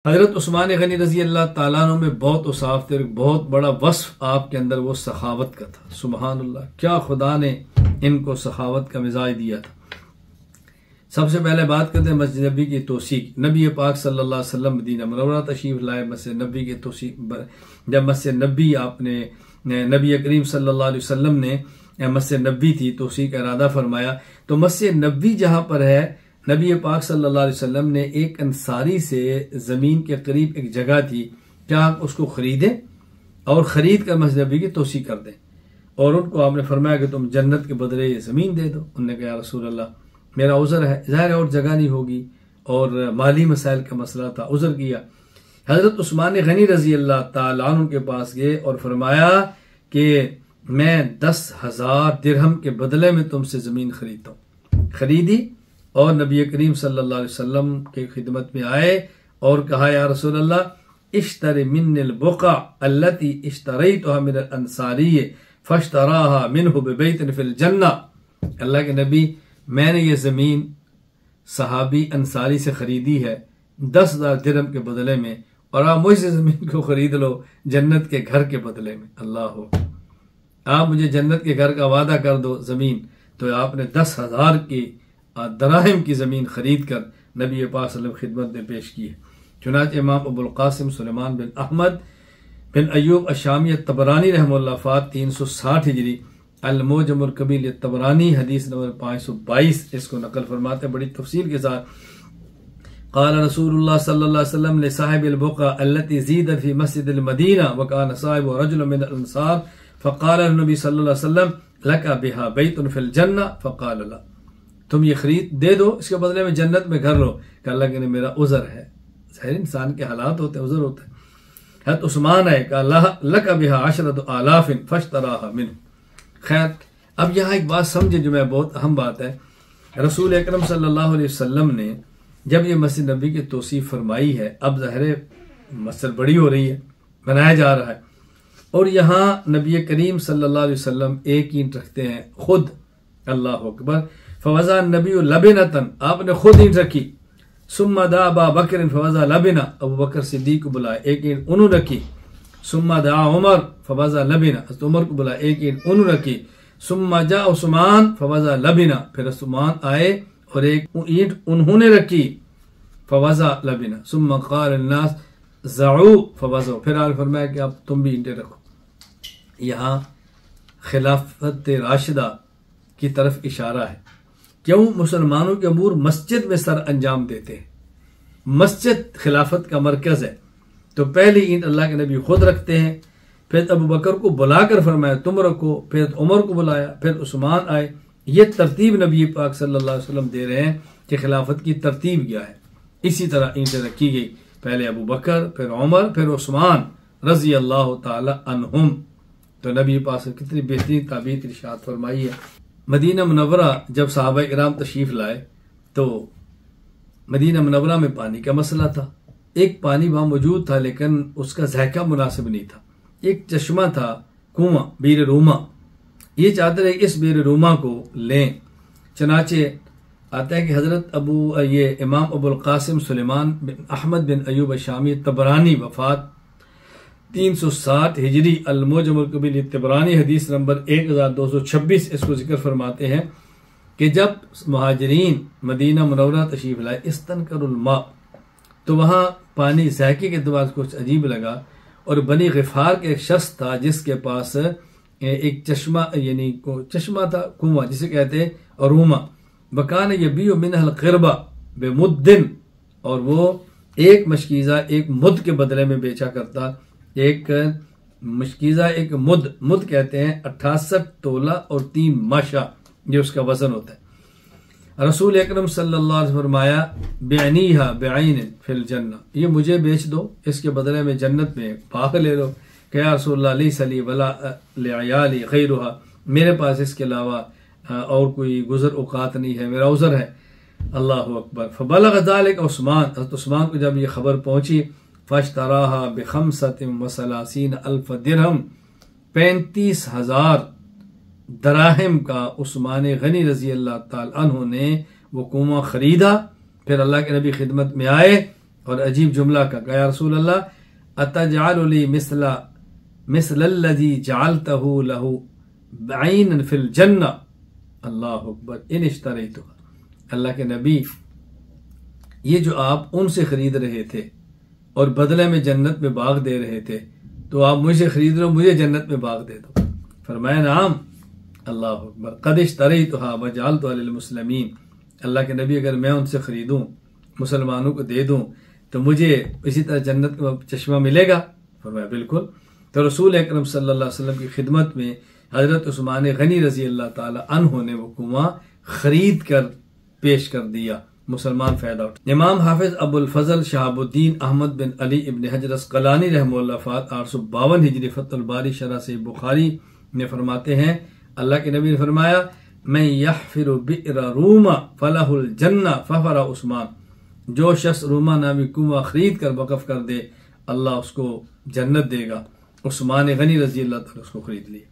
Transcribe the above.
हजरत उस्मान गनी रजी अल्लाह ताला अन्हु में बहुत औसाफ थे, बहुत बड़ा वस्फ आपके अंदर वो सखावत का था। सुबहान अल्लाह, क्या खुदा ने इनको सखावत का मिजाज दिया था। सबसे पहले बात करते हैं मस्जिद नबी की तोसीक। नबी पाक सल्लल्लाहु अलैहि वसल्लम मदीना मुनव्वरा तशरीफ लाए। मस्जिद नबी की तोसीक, जब मस्जिद नबी आपने नबी करीम सल्लल्लाहु अलैहि वसल्लम ने मस्जिद नबी थी तोसीक का इरादा फरमाया, तो मस्जिद नबी जहां पर है, नबी पाक सल्लल्लाहु अलैहि वसल्लम ने एक अंसारी से जमीन के करीब एक जगह थी, क्या आप उसको खरीदें और खरीद कर मस्जिद नबी की तोसी कर दें। और उनको आपने फरमाया कि तुम जन्नत के बदले ये जमीन दे दो। उन्होंने कहा, या रसूल अल्लाह, मेरा उज़र है, ज़ाहिर है और जगह नहीं होगी, और माली मसाइल का मसला था, उज़र किया। हजरत उस्मान गनी रजी अल्लाह ताला अन्हु के पास गए और फरमाया कि मैं 10,000 दिरहम के बदले में तुमसे जमीन खरीदता हूँ। खरीदी और नबी करीम सल्लल्लाहु अलैहि वसल्लम के खिदमत में आए और कहा, या रसूल अल्लाह, इश्तरी मिन्निल बुक़ा अल्लती इश्तरैतुहा मिनल अंसारी फश्तराहा मिन्हु बिबैतिन फिल जन्नह। अल्लाह के नबी, मैंने ये जमीन सहाबी अंसारी से खरीदी है 10,000 दिरहम के बदले में, और आप मुझसे जमीन को खरीद लो जन्नत के घर के बदले में। अल्लाह हो, आप मुझे जन्नत के घर का वादा कर दो जमीन। तो आपने 10,000 की दराहिम की जमीन खरीद कर नबी पाक सल्लल्लाहु अलैहि वसल्लम खिदमत में पेश की है। चुनांचे इमाम अबुल कासिम सुलेमान बिन अहमद बिन अयूब अशामी तबरानी रहमतुल्लाह फात 360 हिजरी अल-मुअजमुल कबीर तबरानी हदीस नंबर 522 इसको नकल फरमाते बड़ी तफसील के साथ। क़ाल रसूलुल्लाह सल्लल्लाहु अलैहि वसल्लम ले साहिबिल बुक़ा अल्लती ज़ीदत फ़ी मस्जिदिल मदीना व कान साहिबु रजुलन मिनल अंसार फ़क़ाल नबी सल्लल्लाहु अलैहि वसल्लम लका बिहा बैतुन फ़िल जन्नह फ़क़ाल ला, तुम ये खरीद दे दो, इसके बदले में जन्नत में घर लो। कि अल्लाह के ने मेरा उज़र है, ज़ाहिर इंसान के हालात होते हैं, उज़र होता है। हज़रत उस्मान है कि लका बिहा अशरतु आलाफिन फश्तराहा मिन। खैर, अब यहाँ एक बात समझे जो मैं बहुत अहम बात है। रसूल अकरम सल्लल्लाहु अलैहि वसल्लम ने जब ये मस्जिद नबी की तौसीफ फरमाई है, अब ज़ाहिर मस्जिद बड़ी हो रही है, बनाया जा रहा है, और यहाँ नबी करीम सल्लल्लाहु अलैहि वसल्लम एक ईंट रखते हैं खुद। अल्लाह अकबर। फवज़ा नबी लबिनतन, आपने खुद ईंट रखी। सुम्मा दा अबा बकर फवज़ा लबिना, अबू बकर सिद्दीक को बुलाया, एक ईंट उन्होंने रखी। सुम्मा दा उमर फवज़ा लबिना, उमर को बुलाया, एक ईंट उन्होंने रखी। सुम्मा जा उस्मान फवज़ा लबिना, फिर उस्मान आए और एक ईंट उन्होंने रखी। फवज़ा लबिना सुम्मा क़ाल अन्नास ज़ऊ फवज़ऊ, फिर आपने फरमाया कि आप तुम भी ईंटें रखो। यहाँ खिलाफत राशिदा की तरफ इशारा है। क्यों? मुसलमानों के अमूर मस्जिद में सर अंजाम देते हैं, मस्जिद खिलाफत का मरकज है, तो पहली ईंट अल्लाह के नबी खुद रखते हैं। फिर अबू बकर को बुलाकर फरमाया तुम रखो, फिर उमर को बुलाया, फिर उस्मान आए। ये तरतीब नबी पाक सल्लल्लाहु अलैहि वसल्लम दे रहे हैं कि खिलाफत की तरतीब क्या है। इसी तरह ईंटें रखी गई, पहले अबू बकर, फिर उमर, फिर उस्मान रजी अल्लाह ताला अन्हुम। तो नबी पाक से कितनी बेहतरीन ताबीर इरशाद फरमाई है। मदीना मुनव्वरा जब सहाबा इकराम तशरीफ लाए तो मदीना मुनव्वरा में पानी का मसला था। एक पानी वहां मौजूद था लेकिन उसका जायका मुनासिब नहीं था। एक चश्मा था, कुआं, बीर रूमा। ये चाहते रहे इस बीर रूमा को लें। चनाचे आता है कि हजरत ये इमाम अबुल कासिम सुलेमान बिन अहमद बिन अयूब शामी तबरानी वफात 360 हिजरी अल-मुअजमुल कबीर तबरानी हदीस नंबर 1226 इसको जिक्र फरमाते हैं कि जब मुहाजिरीन मदीना मुनव्वरा तशरीफ लाए इस्तनकरुल मा, तो वहां पानी जायके के अतबार से कुछ अजीब लगा। और बनी गिफार के एक शख्स था जिसके पास एक चश्मा, यानी चश्मा था, कुआं जिसे कहते हैं, और रूमा बकान यबीउ मिनहल क़िरबा बेमुद्दिन, और वो एक मशकीज़ा एक मुद के बदले में बेचा करता। एक मशकीज़ा एक मुद कहते हैं 68 तोला और 3 माशा, ये उसका वजन होता है। रसूल अकरम सल्लल्लाहु अलैहि वसल्लम फरमाया बेअनीहा बेअइन फिल जन्नह, ये मुझे बेच दो, इसके बदले में जन्नत में पाक ले लो। क्या रसूलुल्लाह लैसा ली वला लिअयाली गैरुहा, मेरे पास इसके अलावा और कोई गुजर औकात नहीं है, मेरा उज़र है। अल्लाह अकबर। फबलग ज़ालिक उस्मान, हज़रत उस्मान को जब ये खबर पहुंची, फश्तराहा बिखमसतिन व सलासीन अल्फ दिरहम, 35,000 दराहिम का उस्मान गनी रजी अल्लाह ताला अन्हु ने वो कुआं खरीदा। फिर अल्लाह के नबी खिदमत में आए और अजीब जुमला कहा, या रसूल अल्लाह अतजअलु ली मिस्लल्लज़ी जअलतहु लहु बैनन फिल जन्ना, अल्लाहु अकबर, इन इश्तरैतुहा। अल्लाह के नबी, ये जो आप उनसे खरीद रहे थे और बदले में जन्नत में बाग दे रहे थे, तो आप मुझे खरीद लो, मुझे जन्नत में बाग दे दो। फरमाया नाम, अल्लाह अकबर, क़द इश्तरैतुहा वजअलतुहा लिल मुस्लिमीन। अल्लाह के नबी, अगर मैं उनसे खरीदूं, मुसलमानों को दे दूं, तो मुझे इसी तरह जन्नत का चश्मा मिलेगा? फरमाया बिल्कुल। तो रसूल अकरम सल्लल्लाहु अलैहि वसल्लम की खिदमत में हजरत उस्मान गनी रजी अल्लाह ताला अन्हु ने वो कुआं खरीद कर पेश कर दिया, मुसलमान फायदा उठा। इमाम हाफिज अबुल फजल शहाबुद्दीन अहमद बिन अली इब्न हजर अस्कलानी रहमतुल्लाह वफ़ात 852 हिजरी फतहुल बारी शरह से बुखारी में फरमाते हैं, अल्लाह के नबी ने फरमाया, मैं यहफिरु बि'r रूमा फलहुल जन्ना फफरा उस्मान। जो शख्स रूमा नामी कुआं खरीद कर वक़फ़ कर दे, अल्लाह उसको जन्नत देगा। उस्मान गनी रजी अल्लाह ताला उसको खरीद लिया।